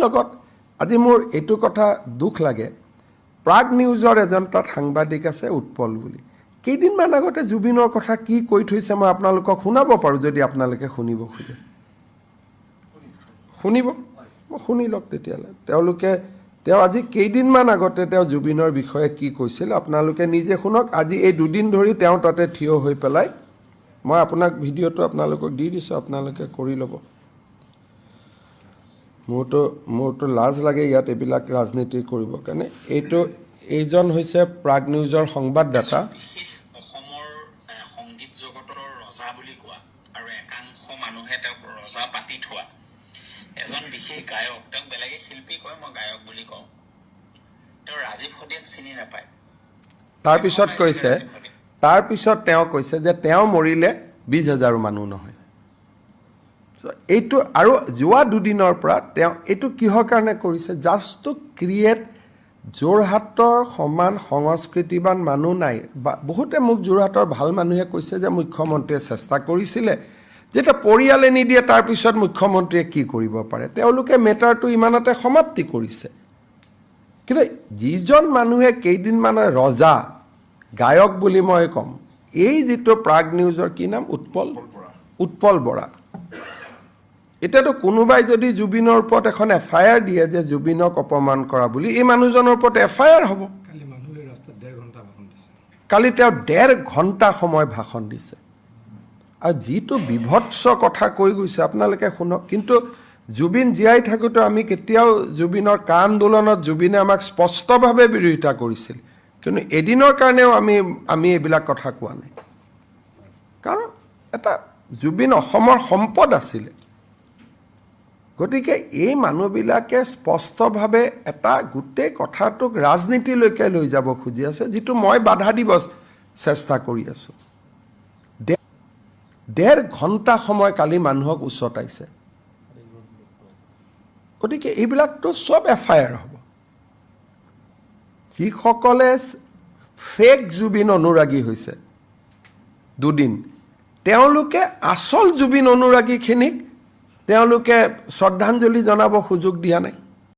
লগত আজি মোৰ এইটো কথা দুখ লাগে প্ৰাগ নিউজৰ এজন তাত সাংবাদিক আছে উৎপল বুলি কেইদিনমান আগতে জুবিনৰ কথা কি কৈ থৈছে মই আপোনালোকক শুনাব পাৰোঁ যদি আপোনালোকে শুনিব খোজে শুনিব মই শুনি লওক তেতিয়ালৈ তেওঁ আজি কেইদিনমান আগতে তেওঁ জুবিনৰ বিষয়ে কি কৈছিল আপোনালোকে নিজে শুনক আজি এই দুদিন ধৰি তেওঁ তাতে থিয় হৈ পেলাই মই আপোনাক ভিডিঅ'টো আপোনালোকক দি দিছোঁ আপোনালোকে কৰি ল'ব মোৰতো লাজ লাগে ইয়াত এইবিলাক ৰাজনীতি কৰিবৰ কাৰণে এইজন হৈছে প্ৰাগ নিউজৰ সংবাদদাতা অসমৰ সংগীত জগতৰ ৰজা বুলি কোৱা আৰু একাংশ মানুহে তেওঁক ৰজা পাতি থোৱা এজন বিশেষ গায়ক তেওঁক বেলেগে শিল্পী কয় মই গায়ক বুলি কওঁ তেওঁ ৰাজীৱ হদিয়াক চিনি নাপায় তাৰপিছত তেওঁ কৈছে যে তেওঁ মৰিলে 20,000 মানুহ নহয় এইটো আৰু যোৱা দুদিনৰ পৰা তেওঁ এইটো কিহৰ কাৰণে কৰিছে জাষ্ট টু ক্ৰিয়েট যোৰহাটৰ সমান সংস্কৃতিবান মানুহ নাই বা বহুতে মোক যোৰহাটৰ ভাল মানুহে কৈছে যে মুখ্যমন্ত্ৰীয়ে চেষ্টা কৰিছিলে যেতিয়া পৰিয়ালে নিদিয়ে তাৰপিছত মুখ্যমন্ত্ৰীয়ে কি কৰিব পাৰে তেওঁলোকে মেটাৰটো ইমানতে সমাপ্তি কৰিছে কিন্তু যিজন মানুহে কেইদিনমানৰ ৰজা গায়ক বুলি মই ক'ম এই যিটো প্ৰাগ নিউজৰ কি নাম উৎপল বৰা এতিয়াতো কোনোবাই যদি জুবিনৰ ওপৰত এখন FIR দিয়ে যে জুবিনক অপমান কৰা বুলি এই মানুহজনৰ ওপৰত FIR হ'ব কালি তেওঁ 1.5 ঘণ্টা সময় ভাষণ দিছে আৰু যিটো বিভৎস কথা কৈ গৈছে আপোনালোকে শুনক কিন্তু জুবিন জীয়াই থাকোঁতে আমি কেতিয়াও জুবিনৰ কা আন্দোলনত জুবিনে আমাক স্পষ্টভাৱে বিৰোধিতা কৰিছিল কিন্তু এদিনৰ কাৰণেও আমি এইবিলাক কথা কোৱা নাই কাৰণ এটা জুবিন অসমৰ সম্পদ আছিলে গতিকে এই মানুহবিলাকে স্পষ্টভাৱে এটা গোটেই কথাটোক ৰাজনীতিলৈকে লৈ যাব খুজি আছে যিটো মই বাধা দিব চেষ্টা কৰি আছোঁ 1.5 ঘণ্টা সময় কালি মানুহক উচতাইছে গতিকে এইবিলাকতো চব FIR হ'ব যিসকলে ফেক জুবিন অনুৰাগী হৈছে দুদিন তেওঁলোকে আচল জুবিন অনুৰাগীখিনিক তেওঁলোকে শ্ৰদ্ধাঞ্জলি জনাব সুযোগ দিয়া নাই